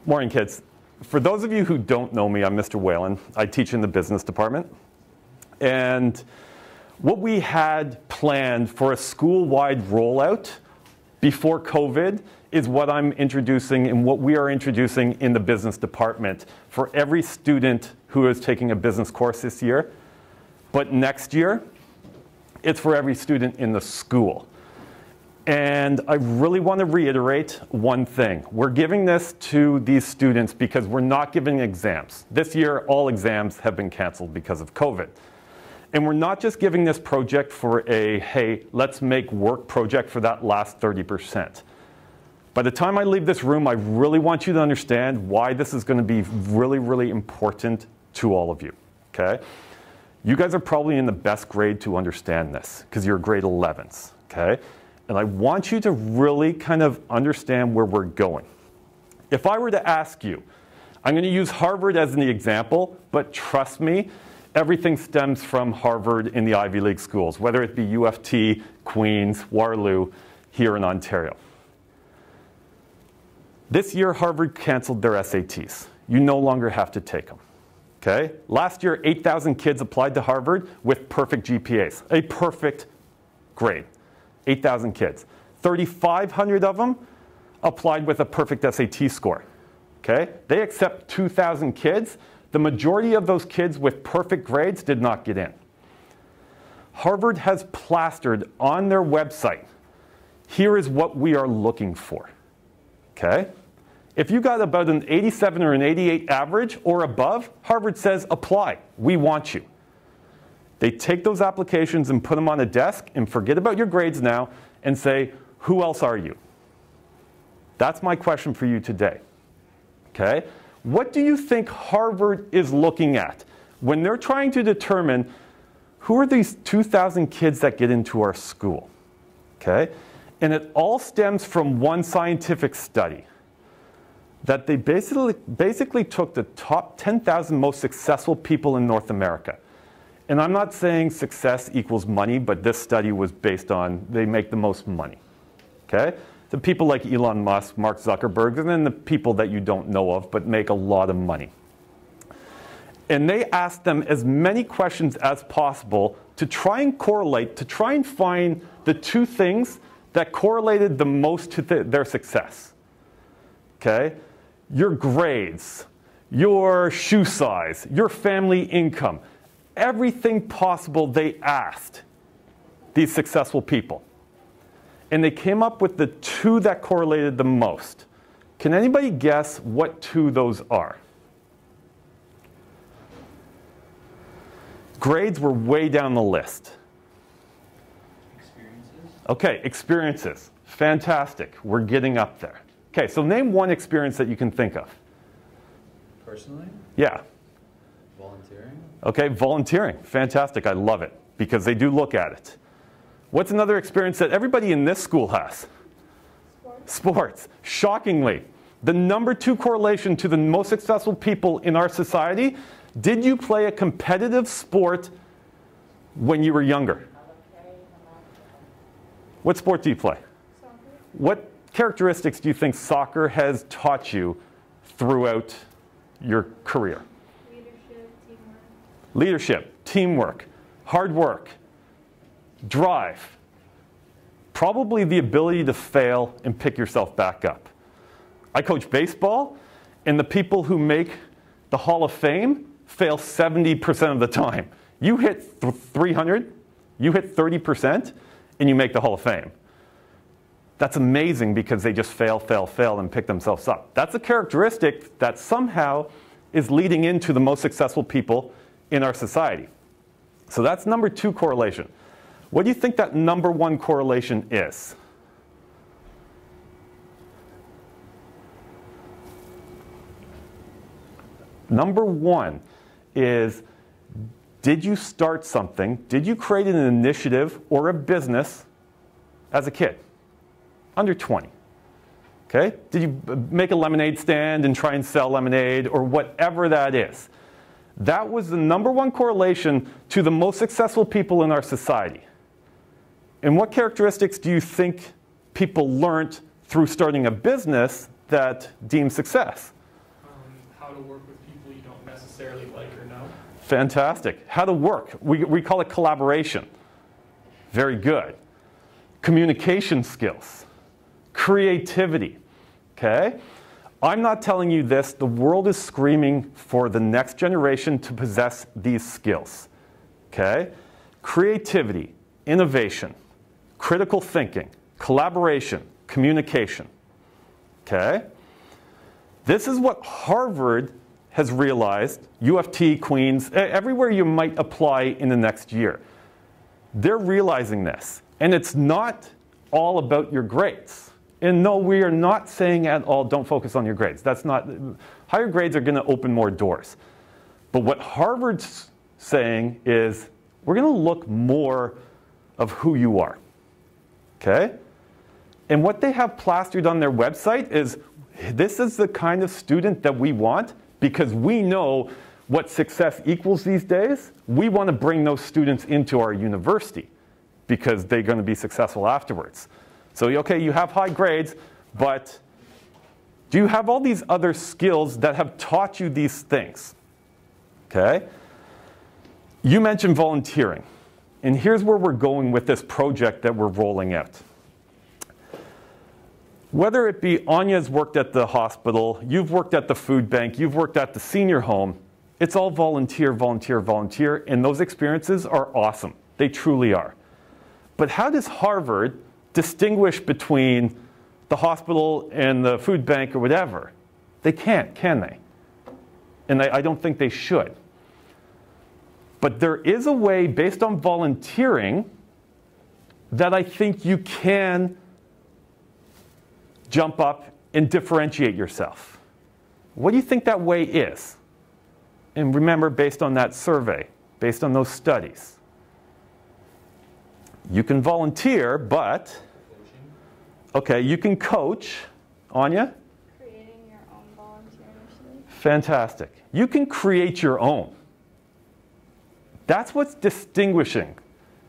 Morning, kids. For those of you who don't know me, I'm Mr. Whalen. I teach in the business department. And what we had planned for a school-wide rollout before COVID is what I'm introducing and what we are introducing in the business department for every student who is taking a business course this year. But next year, it's for every student in the school. And I really want to reiterate one thing. We're giving this to these students because we're not giving exams. This year, all exams have been canceled because of COVID. And we're not just giving this project for a, hey, let's make work project for that last 30%. By the time I leave this room, I really want you to understand why this is going to be really, really important to all of you, okay? You guys are probably in the best grade to understand this because you're grade 11s, okay? And I want you to really kind of understand where we're going. If I were to ask you, I'm going to use Harvard as the example, but trust me, everything stems from Harvard in the Ivy League schools, whether it be UFT, Queens, Waterloo, here in Ontario. This year, Harvard canceled their SATs. You no longer have to take them. Okay? Last year, 8,000 kids applied to Harvard with perfect GPAs, a perfect grade. 8,000 kids. 3,500 of them applied with a perfect SAT score. Okay? They accept 2,000 kids. The majority of those kids with perfect grades did not get in. Harvard has plastered on their website, here is what we are looking for. Okay? If you got about an 87 or an 88 average or above, Harvard says apply. We want you. They take those applications and put them on a desk and forget about your grades now and say, who else are you? That's my question for you today. Okay? What do you think Harvard is looking at when they're trying to determine who are these 2,000 kids that get into our school? Okay? And it all stems from one scientific study that they basically took the top 10,000 most successful people in North America. And I'm not saying success equals money, but this study was based on they make the most money. Okay? The people like Elon Musk, Mark Zuckerberg, and then the people that you don't know of but make a lot of money. And they asked them as many questions as possible to try and correlate, to try and find the two things that correlated the most to their success. Okay? Your grades, your shoe size, your family income. Everything possible they asked these successful people. And they came up with the two that correlated the most. Can anybody guess what two those are? Grades were way down the list. Experiences? Okay, experiences. Fantastic. We're getting up there. Okay, so name one experience that you can think of. Personally? Yeah. Volunteering? Okay, volunteering. Fantastic. I love it because they do look at it. What's another experience that everybody in this school has? Sports. Shockingly, the #2 correlation to the most successful people in our society, did you play a competitive sport when you were younger? What sport do you play? Soccer. What characteristics do you think soccer has taught you throughout your career? Leadership, teamwork, hard work, drive. Probably the ability to fail and pick yourself back up. I coach baseball, and the people who make the Hall of Fame fail 70% of the time. You hit 300, you hit 30%, and you make the Hall of Fame. That's amazing because they just fail, and pick themselves up. That's a characteristic that somehow is leading into the most successful people in our society. So that's #2 correlation. What do you think that #1 correlation is? #1 is, did you start something? Did you create an initiative or a business as a kid? Under 20. Okay? Did you make a lemonade stand and try and sell lemonade or whatever that is? That was the #1 correlation to the most successful people in our society. And what characteristics do you think people learned through starting a business that deemed success? how to work with people you don't necessarily like or know. Fantastic. How to work. We call it collaboration. Very good. Communication skills. Creativity. Okay? I'm not telling you this. The world is screaming for the next generation to possess these skills. Okay? Creativity, innovation, critical thinking, collaboration, communication. Okay? This is what Harvard has realized, UFT, Queens, everywhere you might apply in the next year. They're realizing this. And it's not all about your grades. And no, we are not saying at all, don't focus on your grades. That's not, higher grades are going to open more doors. But what Harvard's saying is, we're going to look more of who you are. Okay? And what they have plastered on their website is, this is the kind of student that we want because we know what success equals these days. We want to bring those students into our university because they're going to be successful afterwards. So, okay, you have high grades, but do you have all these other skills that have taught you these things? Okay? You mentioned volunteering. And here's where we're going with this project that we're rolling out. Whether it be Anya's worked at the hospital, you've worked at the food bank, you've worked at the senior home, it's all volunteer, volunteer, volunteer, and those experiences are awesome. They truly are. But how does Harvard distinguish between the hospital and the food bank or whatever? They can't, can they? And I don't think they should. But there is a way, based on volunteering, that I think you can jump up and differentiate yourself. What do you think that way is? And remember, based on that survey, based on those studies, you can volunteer, but, okay, you can coach. Anya? Creating your own volunteer initiative. Fantastic. You can create your own. That's what's distinguishing.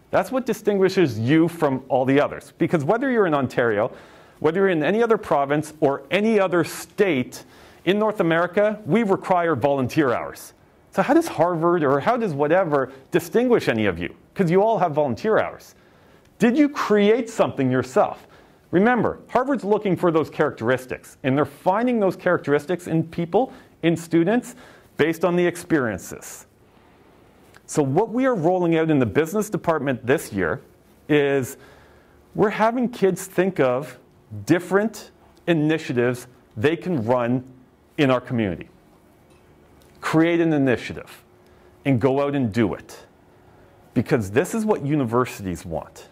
That's what distinguishes you from all the others. Because whether you're in Ontario, whether you're in any other province or any other state in North America, we require volunteer hours. So how does Harvard or how does whatever distinguish any of you? Because you all have volunteer hours. Did you create something yourself? Remember, Harvard's looking for those characteristics, and they're finding those characteristics in people, in students, based on the experiences. So what we are rolling out in the business department this year is we're having kids think of different initiatives they can run in our community. Create an initiative and go out and do it. Because this is what universities want.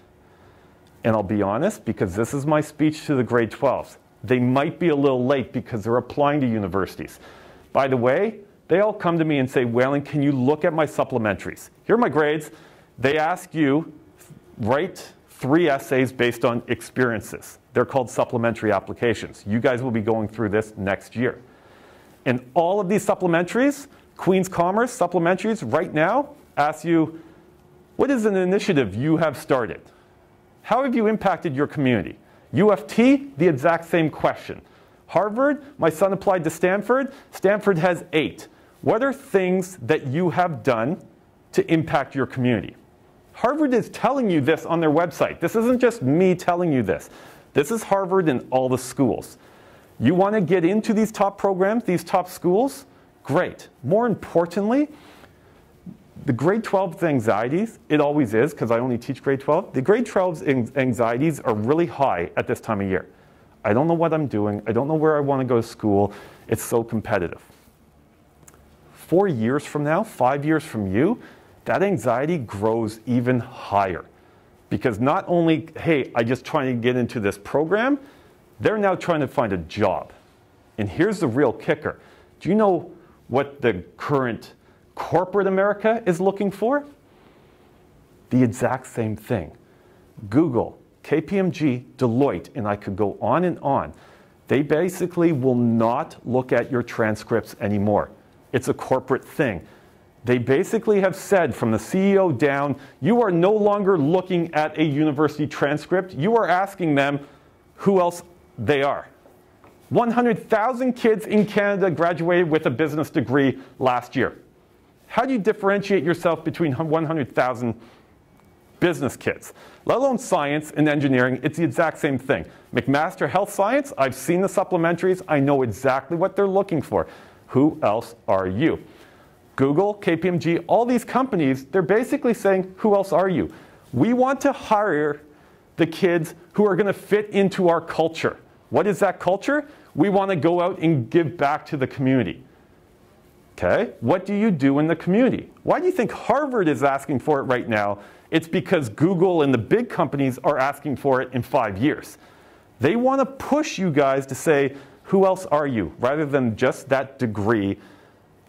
And I'll be honest, because this is my speech to the grade 12s. They might be a little late because they're applying to universities. By the way, they all come to me and say, Whalen, can you look at my supplementaries? Here are my grades. They ask you, write 3 essays based on experiences. They're called supplementary applications. You guys will be going through this next year. And all of these supplementaries, Queen's Commerce supplementaries right now, ask you, what is an initiative you have started? How have you impacted your community? UFT, the exact same question. Harvard, my son applied to Stanford. Stanford has 8. What are things that you have done to impact your community? Harvard is telling you this on their website. This isn't just me telling you this. This is Harvard and all the schools. You want to get into these top programs, these top schools? Great. More importantly, the grade 12 anxieties, it always is because I only teach grade 12. The grade 12's anxieties are really high at this time of year. I don't know what I'm doing. I don't know where I want to go to school. It's so competitive. 4 years from now, 5 years from you, that anxiety grows even higher. Because not only, hey, I just trying to get into this program, they're now trying to find a job. And here's the real kicker. Do you know what the current corporate America is looking for? The exact same thing. Google, KPMG, Deloitte, and I could go on and on. They basically will not look at your transcripts anymore. It's a corporate thing. They basically have said from the CEO down, you are no longer looking at a university transcript. You are asking them who else they are. 100,000 kids in Canada graduated with a business degree last year. How do you differentiate yourself between 100,000 business kids? Let alone science and engineering, it's the exact same thing. McMaster Health Science, I've seen the supplementaries, I know exactly what they're looking for. Who else are you? Google, KPMG, all these companies, they're basically saying, who else are you? We want to hire the kids who are going to fit into our culture. What is that culture? We want to go out and give back to the community. Okay? What do you do in the community? Why do you think Harvard is asking for it right now? It's because Google and the big companies are asking for it in 5 years. They want to push you guys to say, who else are you? Rather than just that degree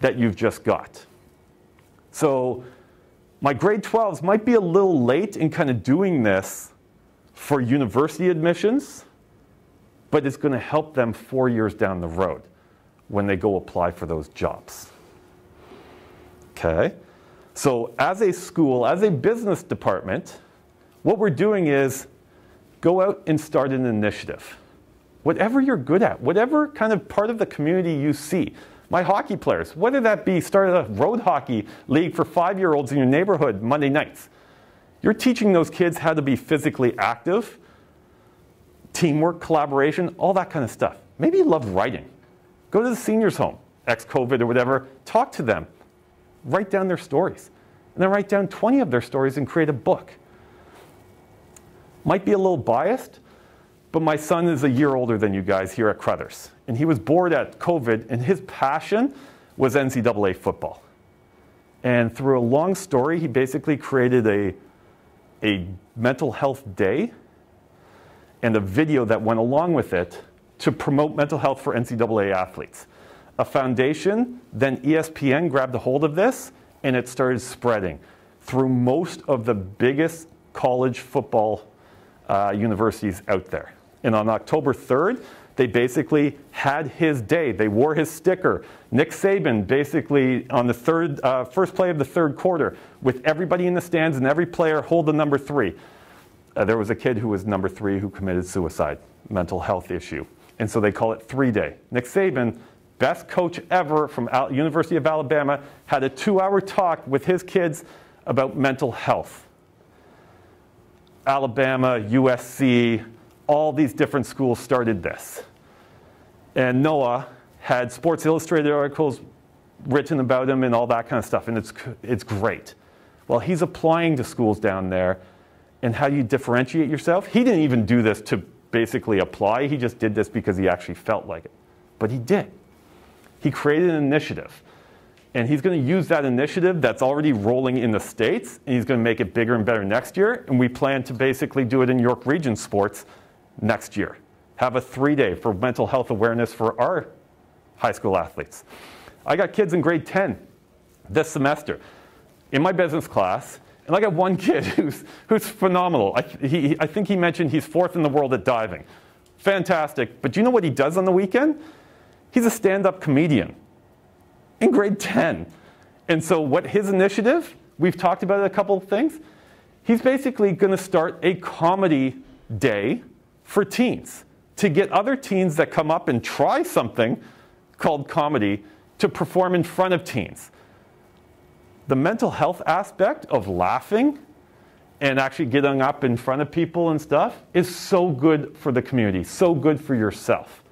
that you've just got. So my grade 12s might be a little late in kind of doing this for university admissions, but it's going to help them 4 years down the road when they go apply for those jobs. Okay? So as a school, as a business department, what we're doing is go out and start an initiative. Whatever you're good at, whatever kind of part of the community you see. My hockey players, whether that be started a road hockey league for 5-year-olds in your neighborhood Monday nights. You're teaching those kids how to be physically active, teamwork, collaboration, all that kind of stuff. Maybe you love writing. Go to the seniors' home, ex-COVID or whatever, talk to them. Write down their stories. And then write down 20 of their stories and create a book. Might be a little biased, but my son is a year older than you guys here at Crothers. And he was bored at COVID, and his passion was NCAA football. And through a long story, he basically created a mental health day and a video that went along with it to promote mental health for NCAA athletes. A foundation, then ESPN grabbed a hold of this, and it started spreading through most of the biggest college football universities out there. And on October 3rd, they basically had his day. They wore his sticker. Nick Saban basically on the first play of the third quarter, with everybody in the stands and every player hold the number 3. There was a kid who was number 3 who committed suicide, mental health issue. And so they call it 3-Day. Nick Saban, best coach ever from University of Alabama, had a 2-hour talk with his kids about mental health. Alabama, USC, all these different schools started this. And Noah had Sports Illustrated articles written about him and all that kind of stuff, and it's great. Well, he's applying to schools down there, and how do you differentiate yourself? He didn't even do this to basically apply, he just did this because he actually felt like it. But he did. He created an initiative. And he's going to use that initiative that's already rolling in the States, and he's going to make it bigger and better next year. And we plan to basically do it in York Region sports next year. Have a 3-day for mental health awareness for our high school athletes. I got kids in grade 10 this semester in my business class, and I got one kid who's phenomenal. I think he mentioned he's 4th in the world at diving. Fantastic. But do you know what he does on the weekend? He's a stand-up comedian. In grade 10. And so what his initiative, we've talked about a couple of things. He's basically going to start a comedy day for teens to get other teens that come up and try something called comedy to perform in front of teens. The mental health aspect of laughing and actually getting up in front of people and stuff is so good for the community, so good for yourself.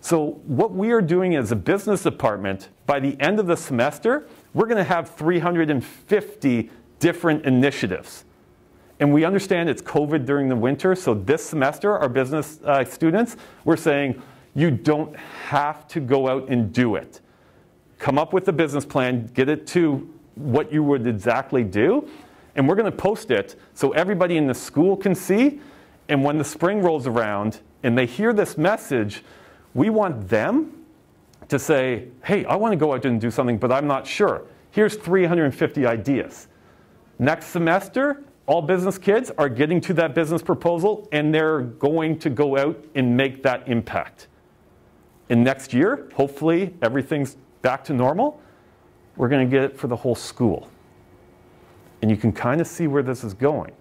So what we are doing as a business department, by the end of the semester, we're going to have 350 different initiatives. And we understand it's COVID during the winter, so this semester, our business students, we're saying, you don't have to go out and do it. Come up with a business plan, get it to what you would exactly do, and we're going to post it so everybody in the school can see, and when the spring rolls around and they hear this message, we want them to say, hey, I want to go out and do something, but I'm not sure. Here's 350 ideas. Next semester, all business kids are getting to that business proposal, and they're going to go out and make that impact. And next year, hopefully, everything's back to normal. We're going to get it for the whole school. And you can kind of see where this is going.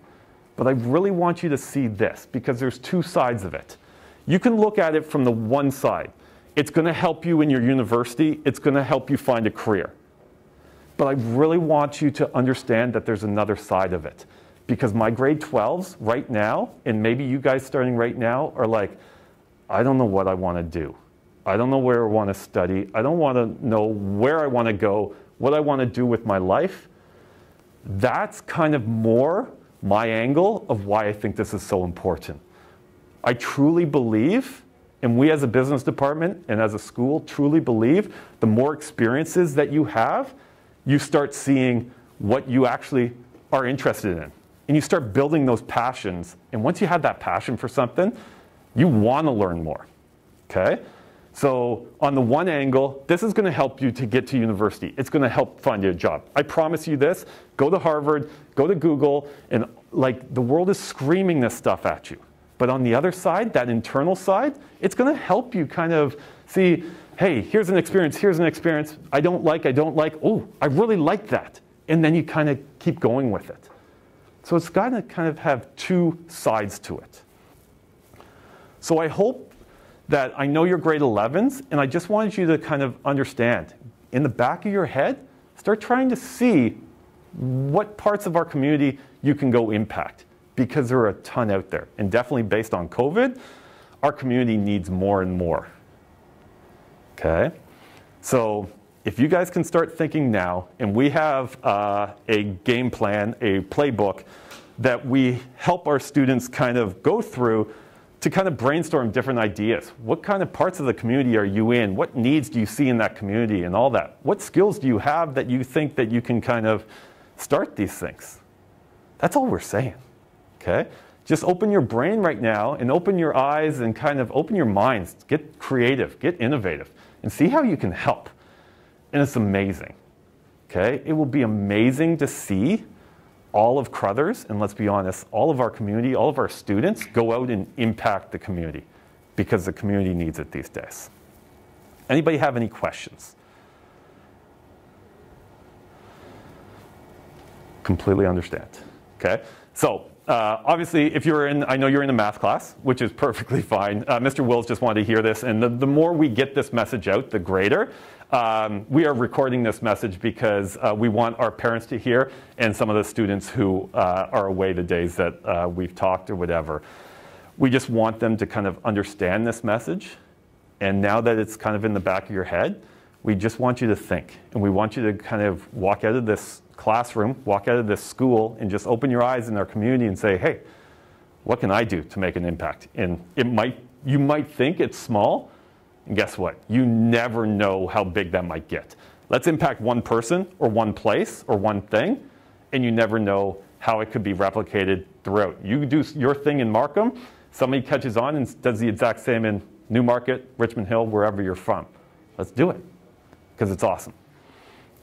But I really want you to see this, because there's two sides of it. You can look at it from the one side. It's going to help you in your university. It's going to help you find a career. But I really want you to understand that there's another side of it. Because my grade 12s right now, and maybe you guys starting right now, are like, I don't know what I want to do. I don't know where I want to study. I don't want to know where I want to go, what I want to do with my life. That's kind of more my angle of why I think this is so important. I truly believe, and we as a business department and as a school truly believe, the more experiences that you have, you start seeing what you actually are interested in. And you start building those passions. And once you have that passion for something, you want to learn more, okay? So on the one angle, this is going to help you to get to university. It's going to help find you a job. I promise you this. Go to Harvard, go to Google, and like the world is screaming this stuff at you. But on the other side, that internal side, it's going to help you kind of see, hey, here's an experience, I don't like, oh, I really like that. And then you kind of keep going with it. So it's got to kind of have two sides to it. So I hope that I know you're grade 11s, and I just wanted you to kind of understand. In the back of your head, start trying to see what parts of our community you can go impact, because there are a ton out there. And definitely based on COVID, our community needs more and more. Okay? So if you guys can start thinking now, and we have a game plan, a playbook that we help our students kind of go through to kind of brainstorm different ideas. What kind of parts of the community are you in? What needs do you see in that community and all that? What skills do you have that you think that you can kind of start these things? That's all we're saying, okay? Just open your brain right now and open your eyes and kind of open your minds. Get creative, get innovative, and see how you can help. And it's amazing, okay? It will be amazing to see all of Crothers, and let's be honest, all of our community, all of our students go out and impact the community because the community needs it these days. Anybody have any questions? Completely understand, okay? So obviously, if you're in, I know you're in a math class, which is perfectly fine. Mr. Wills just wanted to hear this, and the more we get this message out, the greater. We are recording this message because we want our parents to hear, and some of the students who are away the days that we've talked or whatever. We just want them to kind of understand this message, and now that it's kind of in the back of your head, we just want you to think, and we want you to kind of walk out of this classroom, walk out of this school, and just open your eyes in our community and say, hey, what can I do to make an impact? And you might think it's small, and guess what? You never know how big that might get. Let's impact one person or one place or one thing, and you never know how it could be replicated throughout. You do your thing in Markham, somebody catches on and does the exact same in Newmarket, Richmond Hill, wherever you're from. Let's do it, because it's awesome,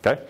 okay?